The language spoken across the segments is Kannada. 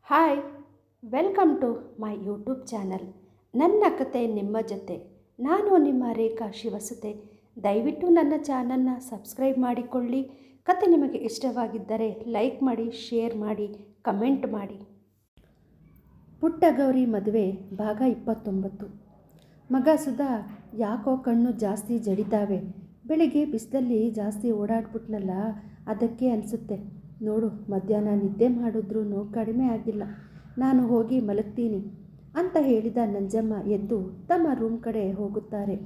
Hi, welcome to my YouTube channel. ನನ್ನ ಕತೆ ನಿಮ್ಮ ಜೊತೆ. ನಾನು ನಿಮ್ಮ ರೇಖಾ ಶಿವಸುತೆ. ದಯವಿಟ್ಟು ನನ್ನ ಚಾನಲ್ನ ಸಬ್ಸ್ಕ್ರೈಬ್ ಮಾಡಿಕೊಳ್ಳಿ. ಕತೆ ನಿಮಗೆ ಇಷ್ಟವಾಗಿದ್ದರೆ ಲೈಕ್ ಮಾಡಿ, ಶೇರ್ ಮಾಡಿ, ಕಮೆಂಟ್ ಮಾಡಿ. ಪುಟ್ಟ ಗೌರಿ ಮದುವೆ ಭಾಗ 29. ಮಗ ಸುಧಾ, ಯಾಕೋ ಕಣ್ಣು ಜಾಸ್ತಿ ಜಡಿತಾವೆ. ಬೆಳಿಗ್ಗೆ ಬಿಸಿಲಲ್ಲಿ ಜಾಸ್ತಿ ಓಡಾಡ್ಬಿಟ್ನಲ್ಲ, ಅದಕ್ಕೆ ಅನಿಸುತ್ತೆ. ನೋಡು, ಮಧ್ಯಾಹ್ನ ನಿದ್ದೆ ಮಾಡಿದ್ರೂ ಕಡಿಮೆ ಆಗಿಲ್ಲ. ನಾನು ಹೋಗಿ ಮಲಗ್ತೀನಿ ಅಂತ ಹೇಳಿದ ನಂಜಮ್ಮ ಎದ್ದು ತಮ್ಮ ರೂಮ್ ಕಡೆ ಹೋಗುತ್ತಾರೆ.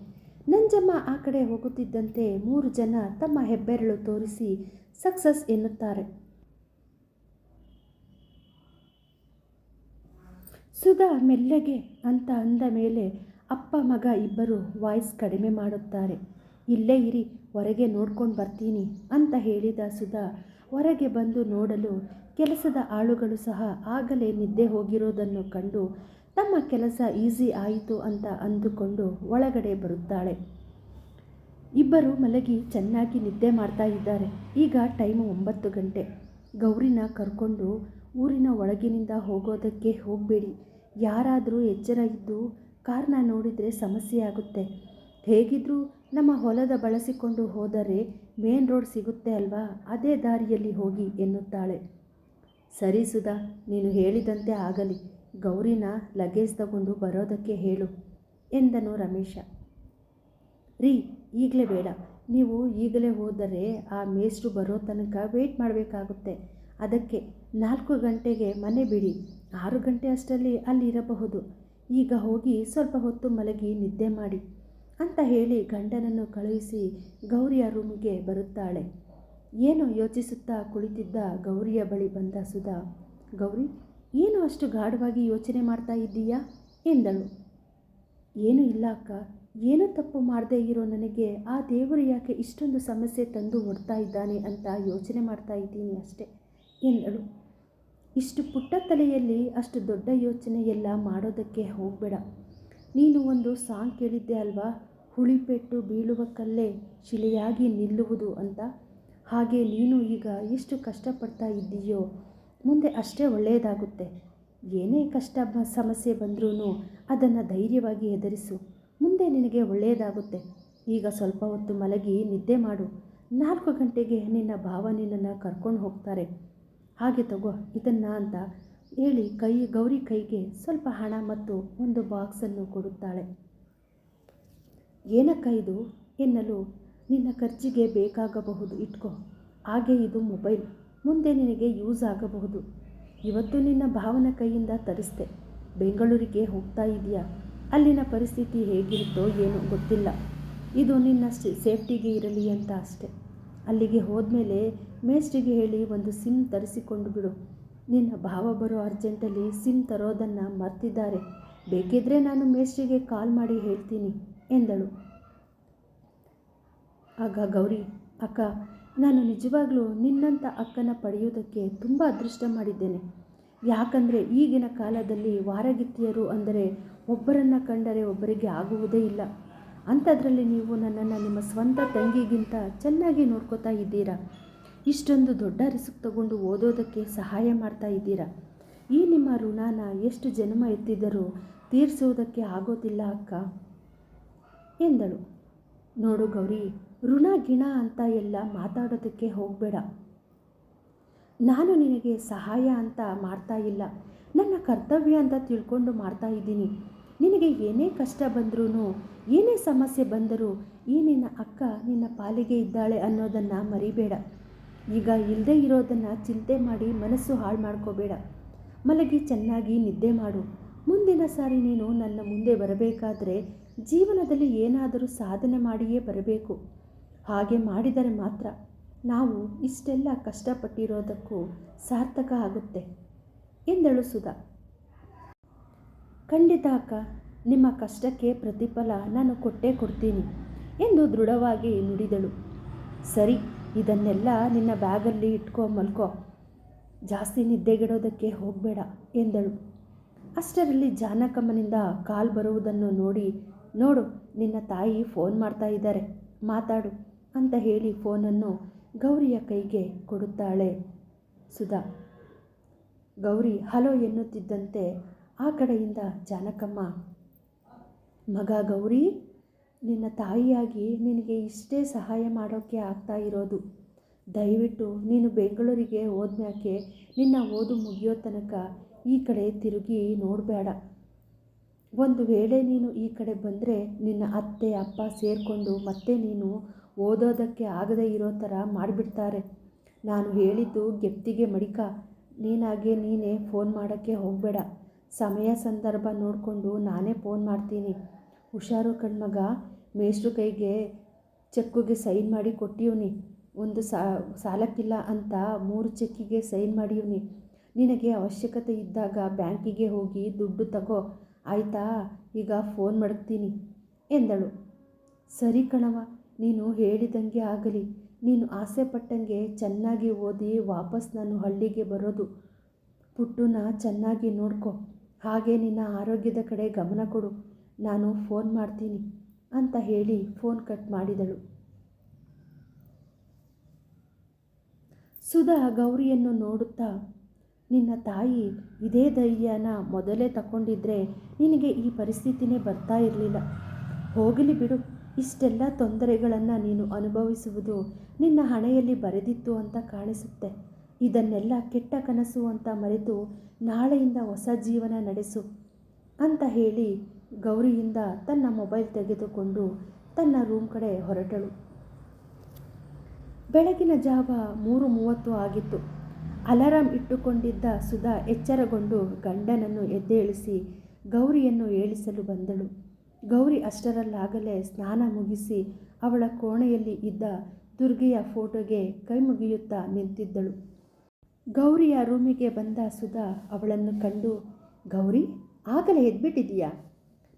ನಂಜಮ್ಮ ಆ ಕಡೆ ಹೋಗುತ್ತಿದ್ದಂತೆ 3 ಜನ ತಮ್ಮ ಹೆಬ್ಬೆರಳು ತೋರಿಸಿ ಸಕ್ಸಸ್ ಎನ್ನುತ್ತಾರೆ. ಸುಧಾ ಮೆಲ್ಲಗೆ ಅಂತ ಅಂದ ಮೇಲೆ ಅಪ್ಪ ಮಗ ಇಬ್ಬರು ವಾಯ್ಸ್ ಕಡಿಮೆ ಮಾಡುತ್ತಾರೆ. ಇಲ್ಲೇ ಇರಿ, ಹೊರಗೆ ನೋಡ್ಕೊಂಡು ಬರ್ತೀನಿ ಅಂತ ಹೇಳಿದ ಸುಧಾ ಹೊರಗೆ ಬಂದು ನೋಡಲು ಕೆಲಸದ ಆಳುಗಳು ಸಹ ಆಗಲೇ ನಿದ್ದೆ ಹೋಗಿರೋದನ್ನು ಕಂಡು ತಮ್ಮ ಕೆಲಸ ಈಸಿ ಆಯಿತು ಅಂತ ಅಂದುಕೊಂಡು ಒಳಗಡೆ ಬರುತ್ತಾಳೆ. ಇಬ್ಬರು ಮಲಗಿ ಚೆನ್ನಾಗಿ ನಿದ್ದೆ ಮಾಡ್ತಾ ಇದ್ದಾರೆ. ಈಗ ಟೈಮು 9 ಗಂಟೆ. ಗೌರಿನ ಕರ್ಕೊಂಡು ಊರಿನ ಒಳಗಿನಿಂದ ಹೋಗೋದಕ್ಕೆ ಹೋಗಬೇಡಿ. ಯಾರಾದರೂ ಎಚ್ಚರ ಇದ್ದು ಕಾರ್ನ ನೋಡಿದರೆ ಸಮಸ್ಯೆ ಆಗುತ್ತೆ. ಹೇಗಿದ್ರೂ ನಮ್ಮ ಹೊಲದ ಬಳಸಿಕೊಂಡು ಹೋದರೆ ಮೇನ್ ರೋಡ್ ಸಿಗುತ್ತೆ ಅಲ್ವಾ, ಅದೇ ದಾರಿಯಲ್ಲಿ ಹೋಗಿ ಎನ್ನುತ್ತಾಳೆ. ಸರಿ ಸುಧಾ, ನೀನು ಹೇಳಿದಂತೆ ಆಗಲಿ. ಗೌರಿನ ಲಗೇಜ್ ತಗೊಂಡು ಬರೋದಕ್ಕೆ ಹೇಳು ಎಂದನು ರಮೇಶ. ರೀ, ಈಗಲೇ ಬೇಡ. ನೀವು ಈಗಲೇ ಹೋದರೆ ಆ ಮೇಷ್ಟ್ರು ಬರೋ ತನಕ ವೆಯ್ಟ್ ಮಾಡಬೇಕಾಗುತ್ತೆ. ಅದಕ್ಕೆ 4 ಗಂಟೆಗೆ ಮನೆ ಬಿಡಿ. 6 ಗಂಟೆ ಅಷ್ಟರಲ್ಲಿ ಅಲ್ಲಿರಬಹುದು. ಈಗ ಹೋಗಿ ಸ್ವಲ್ಪ ಹೊತ್ತು ಮಲಗಿ ನಿದ್ದೆ ಮಾಡಿ ಅಂತ ಹೇಳಿ ಗಂಡನನ್ನು ಕಳುಹಿಸಿ ಗೌರಿಯ ರೂಮಿಗೆ ಬರುತ್ತಾಳೆ. ಏನೋ ಯೋಚಿಸುತ್ತಾ ಕುಳಿತಿದ್ದ ಗೌರಿಯ ಬಳಿ ಬಂದ ಸುಧಾ, ಗೌರಿ, ಏನು ಅಷ್ಟು ಗಾಢವಾಗಿ ಯೋಚನೆ ಮಾಡ್ತಾ ಇದ್ದೀಯಾ ಎಂದಳು. ಏನೂ ಇಲ್ಲ ಅಕ್ಕ, ಏನೂ ತಪ್ಪು ಮಾಡದೇ ಇರೋ ನನಗೆ ಆ ದೇವರು ಯಾಕೆ ಇಷ್ಟೊಂದು ಸಮಸ್ಯೆ ತಂದು ಒಡ್ತಾ ಇದ್ದಾನೆ ಅಂತ ಯೋಚನೆ ಮಾಡ್ತಾ ಇದ್ದೀನಿ ಅಷ್ಟೆ ಎಂದಳು. ಇಷ್ಟು ಪುಟ್ಟ ತಲೆಯಲ್ಲಿ ಅಷ್ಟು ದೊಡ್ಡ ಯೋಚನೆ ಎಲ್ಲ ಮಾಡೋದಕ್ಕೆ ಹೋಗಬೇಡ. ನೀನು ಒಂದು ಸಾಂಗ್ ಕೇಳಿದ್ದೆ ಅಲ್ವಾ, ಹುಳಿಪೆಟ್ಟು ಬೀಳುವ ಕಲ್ಲೇ ಶಿಲೆಯಾಗಿ ನಿಲ್ಲುವುದು ಅಂತ. ಹಾಗೆ ನೀನು ಈಗ ಎಷ್ಟು ಕಷ್ಟಪಡ್ತಾ ಇದ್ದೀಯೋ ಮುಂದೆ ಅಷ್ಟೇ ಒಳ್ಳೆಯದಾಗುತ್ತೆ. ಏನೇ ಕಷ್ಟ ಸಮಸ್ಯೆ ಬಂದ್ರೂ ಅದನ್ನು ಧೈರ್ಯವಾಗಿ ಎದುರಿಸು. ಮುಂದೆ ನಿನಗೆ ಒಳ್ಳೆಯದಾಗುತ್ತೆ. ಈಗ ಸ್ವಲ್ಪ ಹೊತ್ತು ಮಲಗಿ ನಿದ್ದೆ ಮಾಡು. 4 ಗಂಟೆಗೆ ನಿನ್ನ ಭಾವ ನಿನ್ನನ್ನು ಕರ್ಕೊಂಡು ಹೋಗ್ತಾರೆ. ಹಾಗೆ ತಗೋ ಇದನ್ನು ಅಂತ ಹೇಳಿ ಗೌರಿ ಕೈಗೆ ಸ್ವಲ್ಪ ಹಣ ಮತ್ತು ಒಂದು ಬಾಕ್ಸನ್ನು ಕೊಡುತ್ತಾಳೆ. ಏನಕ್ಕ ಇದು ಎನ್ನಲು, ನಿನ್ನ ಖರ್ಚಿಗೆ ಬೇಕಾಗಬಹುದು, ಇಟ್ಕೋ. ಹಾಗೆ ಇದು ಮೊಬೈಲ್, ಮುಂದೆ ನಿನಗೆ ಯೂಸ್ ಆಗಬಹುದು. ಇವತ್ತು ನಿನ್ನ ಭಾವನ ಕೈಯಿಂದ ತರಿಸ್ದೆ. ಬೆಂಗಳೂರಿಗೆ ಹೋಗ್ತಾ ಇದೆಯಾ? ಅಲ್ಲಿನ ಪರಿಸ್ಥಿತಿ ಹೇಗಿರುತ್ತೋ ಏನೋ ಗೊತ್ತಿಲ್ಲ. ಇದು ನಿನ್ನ ಸೇಫ್ಟಿಗೆ ಇರಲಿ ಅಂತ ಅಷ್ಟೆ. ಅಲ್ಲಿಗೆ ಹೋದ್ಮೇಲೆ ಮೇಸ್ಟ್ರಿಗೆ ಹೇಳಿ ಒಂದು ಸಿಮ್ ತರಿಸಿಕೊಂಡು ಬಿಡು. ನಿನ್ನ ಭಾವ ಬರೋ ಅರ್ಜೆಂಟಲ್ಲಿ ಸಿಮ್ ತರೋದನ್ನು ಮರ್ತಿದ್ದಾರೆ. ಬೇಕಿದ್ರೆ ನಾನು ಮೇಸ್ಟ್ರಿಗೆ ಕಾಲ್ ಮಾಡಿ ಹೇಳ್ತೀನಿ ಎಂದಳು. ಆಗ ಗೌರಿ, ಅಕ್ಕ, ನಾನು ನಿಜವಾಗ್ಲೂ ನಿನ್ನಂಥ ಅಕ್ಕನ ಪಡೆಯೋದಕ್ಕೆ ತುಂಬ ಅದೃಷ್ಟ ಮಾಡಿದ್ದೇನೆ. ಯಾಕಂದರೆ ಈಗಿನ ಕಾಲದಲ್ಲಿ ವಾರಗಿತ್ತಿಯರು ಅಂದರೆ ಒಬ್ಬರನ್ನು ಕಂಡರೆ ಒಬ್ಬರಿಗೆ ಆಗುವುದೇ ಇಲ್ಲ. ಅಂಥದ್ರಲ್ಲಿ ನೀವು ನನ್ನನ್ನು ನಿಮ್ಮ ಸ್ವಂತ ತಂಗಿಗಿಂತ ಚೆನ್ನಾಗಿ ನೋಡ್ಕೋತಾ ಇದ್ದೀರಾ. ಇಷ್ಟೊಂದು ದೊಡ್ಡ ರಿಸ್ಕ್ ತಗೊಂಡು ಓದೋದಕ್ಕೆ ಸಹಾಯ ಮಾಡ್ತಾ ಇದ್ದೀರಾ. ಈ ನಿಮ್ಮ ಋಣನ ಎಷ್ಟು ಜನ್ಮ ಎತ್ತಿದರೂ ತೀರಿಸುವುದಕ್ಕೆ ಆಗೋದಿಲ್ಲ ಅಕ್ಕ ಎಂದಳು. ನೋಡು ಗೌರಿ, ಋಣ ಗಿಣ ಅಂತ ಎಲ್ಲ ಮಾತಾಡೋದಕ್ಕೆ ಹೋಗಬೇಡ. ನಾನು ನಿನಗೆ ಸಹಾಯ ಅಂತ ಮಾಡ್ತಾ ಇಲ್ಲ, ನನ್ನ ಕರ್ತವ್ಯ ಅಂತ ತಿಳ್ಕೊಂಡು ಮಾಡ್ತಾ ಇದ್ದೀನಿ. ನಿನಗೆ ಏನೇ ಕಷ್ಟ ಬಂದ್ರೂ ಏನೇ ಸಮಸ್ಯೆ ಬಂದರೂ ಈ ನಿನ್ನ ಅಕ್ಕ ನಿನ್ನ ಪಾಲಿಗೆ ಇದ್ದಾಳೆ ಅನ್ನೋದನ್ನು ಮರಿಬೇಡ. ಈಗ ಇಲ್ಲದೆ ಇರೋದನ್ನು ಚಿಂತೆ ಮಾಡಿ ಮನಸ್ಸು ಹಾಳು ಮಾಡ್ಕೋಬೇಡ. ಮಲಗಿ ಚೆನ್ನಾಗಿ ನಿದ್ದೆ ಮಾಡು. ಮುಂದಿನ ಸಾರಿ ನೀನು ನನ್ನ ಮುಂದೆ ಬರಬೇಕಾದ್ರೆ ಜೀವನದಲ್ಲಿ ಏನಾದರೂ ಸಾಧನೆ ಮಾಡಿಯೇ ಬರಬೇಕು. ಹಾಗೆ ಮಾಡಿದರೆ ಮಾತ್ರ ನಾವು ಇಷ್ಟೆಲ್ಲ ಕಷ್ಟಪಟ್ಟಿರೋದಕ್ಕೂ ಸಾರ್ಥಕ ಆಗುತ್ತೆ ಎಂದಳು ಸುಧಾ. ಖಂಡಿತ ಅಕ್ಕ, ನಿಮ್ಮ ಕಷ್ಟಕ್ಕೆ ಪ್ರತಿಫಲ ನಾನು ಕೊಟ್ಟೇ ಕೊಡ್ತೀನಿ ಎಂದು ದೃಢವಾಗಿ ನುಡಿದಳು. ಸರಿ, ಇದನ್ನೆಲ್ಲ ನಿನ್ನ ಬ್ಯಾಗಲ್ಲಿ ಇಟ್ಕೊ, ಮಲ್ಕೋ. ಜಾಸ್ತಿ ನಿದ್ದೆಗೆಡೋದಕ್ಕೆ ಹೋಗಬೇಡ ಎಂದಳು. ಅಷ್ಟರಲ್ಲಿ ಜಾನಕಮ್ಮನಿಂದ ಕಾಲ್ ಬರುವುದನ್ನು ನೋಡಿ, ನೋಡು, ನಿನ್ನ ತಾಯಿ ಫೋನ್ ಮಾಡ್ತಾ ಇದ್ದಾರೆ, ಮಾತಾಡು ಅಂತ ಹೇಳಿ ಫೋನನ್ನು ಗೌರಿಯ ಕೈಗೆ ಕೊಡುತ್ತಾಳೆ ಸುಧಾ. ಗೌರಿ ಹಲೋ ಎನ್ನುತ್ತಿದ್ದಂತೆ ಆ ಕಡೆಯಿಂದ ಜಾನಕಮ್ಮ, ಮಗ ಗೌರಿ, ನಿನ್ನ ತಾಯಿಯಾಗಿ ನಿನಗೆ ಇಷ್ಟೇ ಸಹಾಯ ಮಾಡೋಕ್ಕೆ ಆಗ್ತಾ ಇರೋದು. ದಯವಿಟ್ಟು ನೀನು ಬೆಂಗಳೂರಿಗೆ ಹೋದ್ಮ್ಯಾಕೆ ನಿನ್ನ ಓದು ಮುಗಿಯೋ ತನಕ ಈ ಕಡೆ ತಿರುಗಿ ನೋಡಬೇಡ. ಒಂದು ವೇಳೆ ನೀನು ಈ ಕಡೆ ಬಂದರೆ ನಿನ್ನ ಅತ್ತೆ ಅಪ್ಪ ಸೇರಿಕೊಂಡು ಮತ್ತೆ ನೀನು ಓದೋದಕ್ಕೆ ಆಗದೇ ಇರೋ ಥರ ಮಾಡಿಬಿಡ್ತಾರೆ. ನಾನು ಹೇಳಿದ್ದು ಗೆಪ್ತಿಗೆ ಮಡಿಕ. ನೀನೇ ಫೋನ್ ಮಾಡೋಕ್ಕೆ ಹೋಗಬೇಡ. ಸಮಯ ಸಂದರ್ಭ ನೋಡಿಕೊಂಡು ನಾನೇ ಫೋನ್ ಮಾಡ್ತೀನಿ. ಹುಷಾರು ಕಣ್ಮಗ. ಮೇಷ್ಟ್ರು ಕೈಗೆ ಚೆಕ್ಕಿಗೆ ಸೈನ್ ಮಾಡಿ ಕೊಟ್ಟಿವ್ನಿ. ಒಂದು ಸಾಲಕ್ಕಿಲ್ಲ ಅಂತ 3 ಚೆಕ್ಕಿಗೆ ಸೈನ್ ಮಾಡಿವ್ನಿ. ನಿನಗೆ ಅವಶ್ಯಕತೆ ಇದ್ದಾಗ ಬ್ಯಾಂಕಿಗೆ ಹೋಗಿ ದುಡ್ಡು ತಗೋ, ಆಯಿತಾ? ಈಗ ಫೋನ್ ಮಡಗ್ತೀನಿ ಎಂದಳು. ಸರಿ ಕಣವ, ನೀನು ಹೇಳಿದಂಗೆ ಆಗಲಿ. ನೀನು ಆಸೆ ಪಟ್ಟಂಗೆ ಚೆನ್ನಾಗಿ ಓದಿ ವಾಪಸ್ ನಾನು ಹಳ್ಳಿಗೆ ಬರೋದು. ಪುಟ್ಟುನ ಚೆನ್ನಾಗಿ ನೋಡ್ಕೊ, ಹಾಗೆ ನಿನ್ನ ಆರೋಗ್ಯದ ಕಡೆ ಗಮನ ಕೊಡು. ನಾನು ಫೋನ್ ಮಾಡ್ತೀನಿ ಅಂತ ಹೇಳಿ ಫೋನ್ ಕಟ್ ಮಾಡಿದಳು. ಸುಧಾ ಗೌರಿಯನ್ನು ನೋಡುತ್ತಾ, ನಿನ್ನ ತಾಯಿ ಇದೇ ಧೈರ್ಯನ ಮೊದಲೇ ತಗೊಂಡಿದ್ರೆ ನಿನಗೆ ಈ ಪರಿಸ್ಥಿತಿನೇ ಬರ್ತಾ ಇರಲಿಲ್ಲ. ಹೋಗಲಿ ಬಿಡು, ಇಷ್ಟೆಲ್ಲ ತೊಂದರೆಗಳನ್ನು ನೀನು ಅನುಭವಿಸುವುದು ನಿನ್ನ ಹಣೆಯಲ್ಲಿ ಬರೆದಿತ್ತು ಅಂತ ಕಾಣಿಸುತ್ತೆ. ಇದನ್ನೆಲ್ಲ ಕೆಟ್ಟ ಕನಸು ಅಂತ ಮರೆತು ನಾಳೆಯಿಂದ ಹೊಸ ಜೀವನ ನಡೆಸು ಅಂತ ಹೇಳಿ ಗೌರಿಯಿಂದ ತನ್ನ ಮೊಬೈಲ್ ತೆಗೆದುಕೊಂಡು ತನ್ನ ರೂಮ್ ಕಡೆ ಹೊರಟಳು. ಬೆಳಗಿನ ಜಾವ 3:30 ಆಗಿತ್ತು. ಅಲಾರಾಮ್ ಇಟ್ಟುಕೊಂಡಿದ್ದ ಸುಧಾ ಎಚ್ಚರಗೊಂಡು ಗಂಡನನ್ನು ಎದ್ದೇಳಿಸಿ ಗೌರಿಯನ್ನು ಏಳಿಸಲು ಬಂದಳು. ಗೌರಿ ಅಷ್ಟರಲ್ಲಾಗಲೇ ಸ್ನಾನ ಮುಗಿಸಿ ಅವಳ ಕೋಣೆಯಲ್ಲಿ ಇದ್ದ ದುರ್ಗೆಯ ಫೋಟೋಗೆ ಕೈ ಮುಗಿಯುತ್ತಾ ನಿಂತಿದ್ದಳು. ಗೌರಿಯ ರೂಮಿಗೆ ಬಂದ ಸುಧಾ ಅವಳನ್ನು ಕಂಡು, ಗೌರಿ, ಆಗಲೇ ಎದ್ಬಿಟ್ಟಿದೀಯಾ?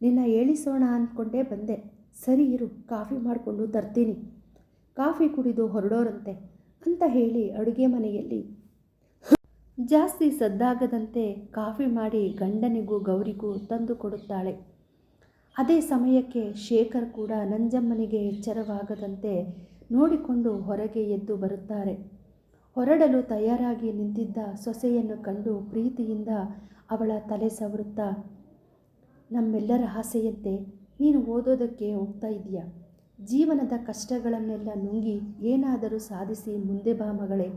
ನಿನ್ನ ಏಳಿಸೋಣ ಅಂದ್ಕೊಂಡೇ ಬಂದೆ. ಸರಿ ಇರು, ಕಾಫಿ ಮಾಡಿಕೊಂಡು ತರ್ತೀನಿ. ಕಾಫಿ ಕುಡಿದು ಹೊರಡೋರಂತೆ ಅಂತ ಹೇಳಿ ಅಡುಗೆ ಮನೆಯಲ್ಲಿ ಜಾಸ್ತಿ ಸದ್ದಾಗದಂತೆ ಕಾಫಿ ಮಾಡಿ ಗಂಡನಿಗೂ ಗೌರಿಗೂ ತಂದು ಕೊಡುತ್ತಾಳೆ. ಅದೇ ಸಮಯಕ್ಕೆ ಶೇಖರ್ ಕೂಡ ನಂಜಮ್ಮನಿಗೆ ಎಚ್ಚರವಾಗದಂತೆ ನೋಡಿಕೊಂಡು ಹೊರಗೆ ಎದ್ದು ಬರುತ್ತಾರೆ. ಹೊರಡಲು ತಯಾರಾಗಿ ನಿಂತಿದ್ದ ಸೊಸೆಯನ್ನು ಕಂಡು ಪ್ರೀತಿಯಿಂದ ಅವಳ ತಲೆ ಸವರುತ್ತಾ, ನಮ್ಮೆಲ್ಲರ ಆಸೆಯಂತೆ ನೀನು ಓದೋದಕ್ಕೆ ಹೋಗ್ತಾ ಇದೀಯಾ. ಜೀವನದ ಕಷ್ಟಗಳನ್ನೆಲ್ಲ ನುಂಗಿ ಏನಾದರೂ ಸಾಧಿಸಿ ಮುಂದೆ ಬಾ ಮಗಳೇ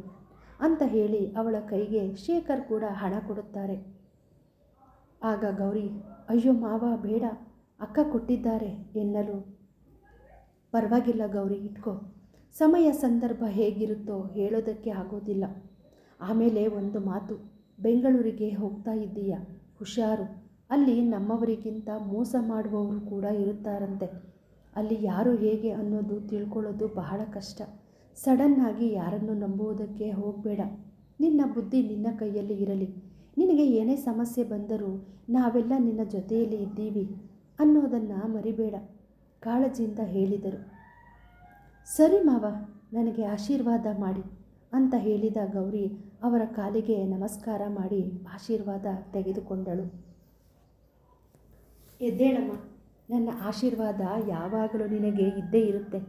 ಅಂತ ಹೇಳಿ ಅವಳ ಕೈಗೆ ಶೇಖರ್ ಕೂಡ ಹಣ ಕೊಡುತ್ತಾರೆ. ಆಗ ಗೌರಿ, ಅಯ್ಯೋ ಮಾವ ಬೇಡ, ಅಕ್ಕ ಕೊಟ್ಟಿದ್ದಾರೆ ಎನ್ನಲು, ಪರವಾಗಿಲ್ಲ ಗೌರಿ, ಇಟ್ಕೋ. ಸಮಯ ಸಂದರ್ಭ ಹೇಗಿರುತ್ತೋ ಹೇಳೋದಕ್ಕೆ ಆಗೋದಿಲ್ಲ. ಆಮೇಲೆ ಒಂದು ಮಾತು, ಬೆಂಗಳೂರಿಗೆ ಹೋಗ್ತಾ ಇದ್ದೀಯಾ, ಹುಷಾರು. ಅಲ್ಲಿ ನಮ್ಮವರಿಗಿಂತ ಮೋಸ ಮಾಡುವವರು ಕೂಡ ಇರುತ್ತಾರಂತೆ. ಅಲ್ಲಿ ಯಾರು ಹೇಗೆ ಅನ್ನೋದು ತಿಳ್ಕೊಳ್ಳೋದು ಬಹಳ ಕಷ್ಟ. ಸಡನ್ನಾಗಿ ಯಾರನ್ನು ನಂಬುವುದಕ್ಕೆ ಹೋಗಬೇಡ. ನಿನ್ನ ಬುದ್ಧಿ ನಿನ್ನ ಕೈಯಲ್ಲಿ ಇರಲಿ. ನಿನಗೆ ಏನೇ ಸಮಸ್ಯೆ ಬಂದರೂ ನಾವೆಲ್ಲ ನಿನ್ನ ಜೊತೆಯಲ್ಲಿ ಇದ್ದೀವಿ ಅನ್ನೋದನ್ನು ಮರಿಬೇಡ, ಕಾಳಜಿಯಿಂದ ಹೇಳಿದರು. ಸರಿ ಮಾವ, ನನಗೆ ಆಶೀರ್ವಾದ ಮಾಡಿ ಅಂತ ಹೇಳಿದ ಗೌರಿ ಅವರ ಕಾಲಿಗೆ ನಮಸ್ಕಾರ ಮಾಡಿ ಆಶೀರ್ವಾದ ತೆಗೆದುಕೊಂಡಳು. ಎದ್ದೇಳಮ್ಮ, ನನ್ನ ಆಶೀರ್ವಾದ ಯಾವಾಗಲೂ ನಿನಗೆ ಇದ್ದೇ ಇರುತ್ತೆ.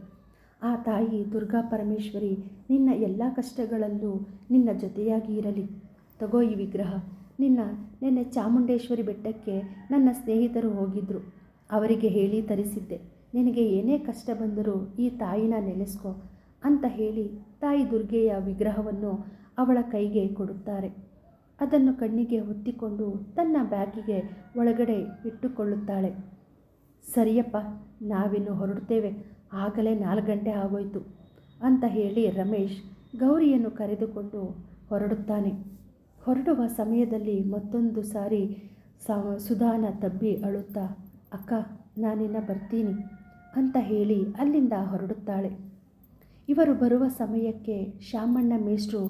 ಆ ತಾಯಿ ದುರ್ಗಾ ಪರಮೇಶ್ವರಿ ನಿನ್ನ ಎಲ್ಲ ಕಷ್ಟಗಳಲ್ಲೂ ನಿನ್ನ ಜೊತೆಯಾಗಿ ಇರಲಿ. ತಗೋ ಈ ವಿಗ್ರಹ. ನಿನ್ನೆ ಚಾಮುಂಡೇಶ್ವರಿ ಬೆಟ್ಟಕ್ಕೆ ನನ್ನ ಸ್ನೇಹಿತರು ಹೋಗಿದ್ದರು. ಅವರಿಗೆ ಹೇಳಿ ತರಿಸಿದ್ದೆ. ನಿನಗೆ ಏನೇ ಕಷ್ಟ ಬಂದರೂ ಈ ತಾಯಿನ ನೆನೆಸ್ಕೊ ಅಂತ ಹೇಳಿ ತಾಯಿ ದುರ್ಗೆಯ ವಿಗ್ರಹವನ್ನು ಅವಳ ಕೈಗೆ ಕೊಡುತ್ತಾರೆ. ಅದನ್ನು ಕಣ್ಣಿಗೆ ಹೊತ್ತಿಕೊಂಡು ತನ್ನ ಬ್ಯಾಗಿಗೆ ಒಳಗಡೆ ಇಟ್ಟುಕೊಳ್ಳುತ್ತಾಳೆ. ಸರಿಯಪ್ಪ, ನಾವಿನ್ನು ಹೊರಡ್ತೇವೆ, ಆಗಲೇ 4 ಗಂಟೆ ಆಗೋಯ್ತು ಅಂತ ಹೇಳಿ ರಮೇಶ್ ಗೌರಿಯನ್ನು ಕರೆದುಕೊಂಡು ಹೊರಡುತ್ತಾನೆ. ಹೊರಡುವ ಸಮಯದಲ್ಲಿ ಮತ್ತೊಂದು ಸಾರಿ ಸುಧಾನ ತಬ್ಬಿ ಅಳುತ್ತಾ, ಅಕ್ಕ, ನಾನಿನ್ನ ಬರ್ತೀನಿ ಅಂತ ಹೇಳಿ ಅಲ್ಲಿಂದ ಹೊರಡುತ್ತಾಳೆ. ಇವರು ಬರುವ ಸಮಯಕ್ಕೆ ಶಾಮಣ್ಣ ಮೇಷ್ಟ್ರು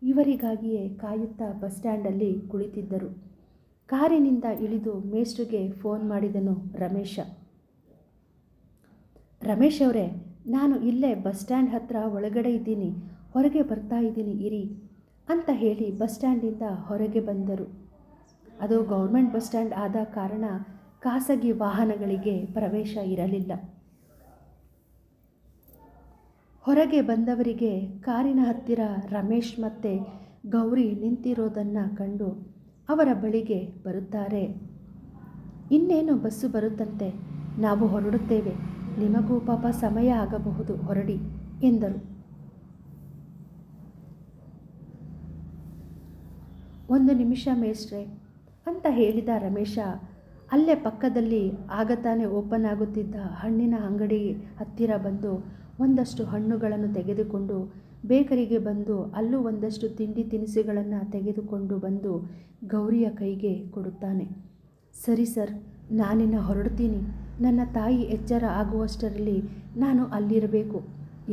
ಇವರಿಗಾಗಿಯೇ ಕಾಯುತ್ತಾ ಬಸ್ ಸ್ಟ್ಯಾಂಡಲ್ಲಿ ಕುಳಿತಿದ್ದರು. ಕಾರಿನಿಂದ ಇಳಿದು ಮೇಷ್ಟ್ರಿಗೆ ಫೋನ್ ಮಾಡಿದನು ರಮೇಶ್ ಅವರೇ, ನಾನು ಇಲ್ಲೇ ಬಸ್ ಸ್ಟ್ಯಾಂಡ್ ಹತ್ರ ಒಳಗಡೆ ಇದ್ದೀನಿ, ಹೊರಗೆ ಬರ್ತಾ ಇದ್ದೀನಿ ಇರಿ ಅಂತ ಹೇಳಿ ಬಸ್ ಸ್ಟ್ಯಾಂಡಿಂದ ಹೊರಗೆ ಬಂದರು. ಅದು ಗೌರ್ಮೆಂಟ್ ಬಸ್ ಸ್ಟ್ಯಾಂಡ್ ಆದ ಕಾರಣ ಖಾಸಗಿ ವಾಹನಗಳಿಗೆ ಪ್ರವೇಶ ಇರಲಿಲ್ಲ. ಹೊರಗೆ ಬಂದವರಿಗೆ ಕಾರಿನ ಹತ್ತಿರ ರಮೇಶ್ ಮತ್ತು ಗೌರಿ ನಿಂತಿರೋದನ್ನು ಕಂಡು ಅವರ ಬಳಿಗೆ ಬರುತ್ತಾರೆ. ಇನ್ನೇನು ಬಸ್ಸು ಬರುತ್ತಂತೆ, ನಾವು ಹೊರಡುತ್ತೇವೆ, ನಿಮಗೂ ಪಾಪ ಸಮಯ ಆಗಬಹುದು, ಹೊರಡಿ ಎಂದರು. ಒಂದು ನಿಮಿಷ ಮೇಷ್ಟ್ರೆ ಅಂತ ಹೇಳಿದ ರಮೇಶ ಅಲ್ಲೇ ಪಕ್ಕದಲ್ಲಿ ಆಗತಾನೆ ಓಪನ್ ಆಗುತ್ತಿದ್ದ ಹಣ್ಣಿನ ಅಂಗಡಿ ಹತ್ತಿರ ಬಂದು ಒಂದಷ್ಟು ಹಣ್ಣುಗಳನ್ನು ತೆಗೆದುಕೊಂಡು ಬೇಕರಿಗೆ ಬಂದು ಅಲ್ಲೂ ಒಂದಷ್ಟು ತಿಂಡಿ ತಿನಿಸುಗಳನ್ನು ತೆಗೆದುಕೊಂಡು ಬಂದು ಗೌರಿಯ ಕೈಗೆ ಕೊಡುತ್ತಾನೆ. ಸರಿ ಸರ್, ನಾನಿನ್ನು ಹೊರಡ್ತೀನಿ. ನನ್ನ ತಾಯಿ ಎಚ್ಚರ ಆಗುವಷ್ಟರಲ್ಲಿ ನಾನು ಅಲ್ಲಿರಬೇಕು.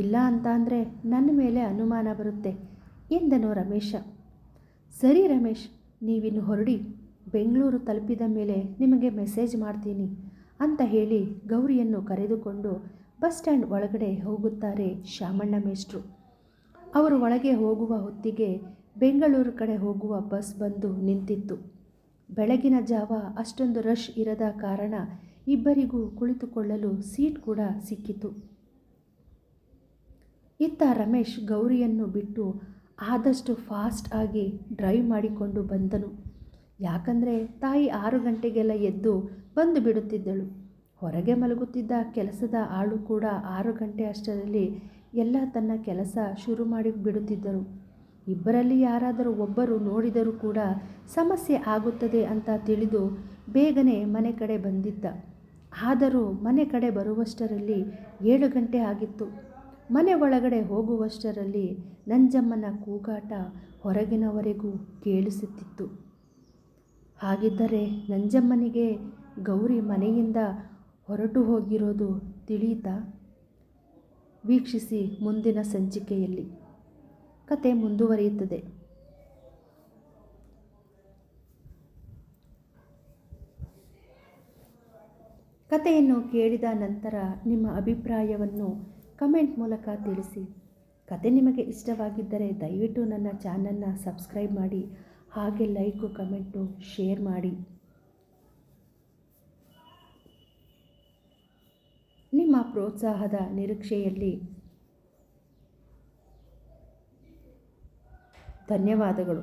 ಇಲ್ಲ ಅಂತ ಅಂದರೆ ನನ್ನ ಮೇಲೆ ಅನುಮಾನ ಬರುತ್ತೆ ಎಂದನು ರಮೇಶ. ಸರಿ ರಮೇಶ್, ನೀವಿನ್ನು ಹೊರಡಿ. ಬೆಂಗಳೂರು ತಲುಪಿದ ಮೇಲೆ ನಿಮಗೆ ಮೆಸೇಜ್ ಮಾಡ್ತೀನಿ ಅಂತ ಹೇಳಿ ಗೌರಿಯನ್ನು ಕರೆದುಕೊಂಡು ಬಸ್ ಸ್ಟ್ಯಾಂಡ್ ಒಳಗಡೆ ಹೋಗುತ್ತಾರೆ ಶಾಮಣ್ಣ ಮೇಷ್ಟ್ರು. ಅವರು ಒಳಗೆ ಹೋಗುವ ಹೊತ್ತಿಗೆ ಬೆಂಗಳೂರು ಕಡೆ ಹೋಗುವ ಬಸ್ ಬಂದು ನಿಂತಿತ್ತು. ಬೆಳಗಿನ ಜಾವ ಅಷ್ಟೊಂದು ರಶ್ ಇರದ ಕಾರಣ ಇಬ್ಬರಿಗೂ ಕುಳಿತುಕೊಳ್ಳಲು ಸೀಟ್ ಕೂಡ ಸಿಕ್ಕಿತು. ಇತ್ತ ರಮೇಶ್ ಗೌರಿಯನ್ನು ಬಿಟ್ಟು ಆದಷ್ಟು ಫಾಸ್ಟ್ ಆಗಿ ಡ್ರೈವ್ ಮಾಡಿಕೊಂಡು ಬಂದನು. ಯಾಕಂದರೆ ತಾಯಿ 6 ಗಂಟೆಗೆಲ್ಲ ಎದ್ದು ಬಂದು ಬಿಡುತ್ತಿದ್ದಳು. ಹೊರಗೆ ಮಲಗುತ್ತಿದ್ದ ಕೆಲಸದ ಆಳು ಕೂಡ 6 ಗಂಟೆ ಅಷ್ಟರಲ್ಲಿ ಎಲ್ಲ ತನ್ನ ಕೆಲಸ ಶುರು ಮಾಡಿ ಬಿಡುತ್ತಿದ್ದರು. ಇಬ್ಬರಲ್ಲಿ ಯಾರಾದರೂ ಒಬ್ಬರು ನೋಡಿದರೂ ಕೂಡ ಸಮಸ್ಯೆ ಆಗುತ್ತದೆ ಅಂತ ತಿಳಿದು ಬೇಗನೆ ಮನೆ ಕಡೆ ಬಂದಿದ್ದ. ಆದರೂ ಮನೆ ಕಡೆ ಬರುವಷ್ಟರಲ್ಲಿ 7 ಗಂಟೆ ಆಗಿತ್ತು. ಮನೆ ಒಳಗಡೆ ಹೋಗುವಷ್ಟರಲ್ಲಿ ನಂಜಮ್ಮನ ಕೂಗಾಟ ಹೊರಗಿನವರೆಗೂ ಕೇಳಿಸುತ್ತಿತ್ತು. ಹಾಗಿದ್ದರೆ ನಂಜಮ್ಮನಿಗೆ ಗೌರಿ ಮನೆಯಿಂದ ಹೊರಟು ಹೋಗಿರೋದು ತಿಳಿಯಿತಾ? ವೀಕ್ಷಿಸಿ ಮುಂದಿನ ಸಂಚಿಕೆಯಲ್ಲಿ. ಕತೆ ಮುಂದುವರಿಯುತ್ತದೆ. ಕತೆಯನ್ನು ಕೇಳಿದ ನಂತರ ನಿಮ್ಮ ಅಭಿಪ್ರಾಯವನ್ನು ಕಮೆಂಟ್ ಮೂಲಕ ತಿಳಿಸಿ. ಕತೆ ನಿಮಗೆ ಇಷ್ಟವಾಗಿದ್ದರೆ ದಯವಿಟ್ಟು ನನ್ನ ಚಾನಲ್ನ ಸಬ್ಸ್ಕ್ರೈಬ್ ಮಾಡಿ, ಹಾಗೆ ಲೈಕು, ಕಮೆಂಟು, ಶೇರ್ ಮಾಡಿ. ನಿಮ್ಮ ಪ್ರೋತ್ಸಾಹದ ನಿರೀಕ್ಷೆಯಲ್ಲಿ ಧನ್ಯವಾದಗಳು.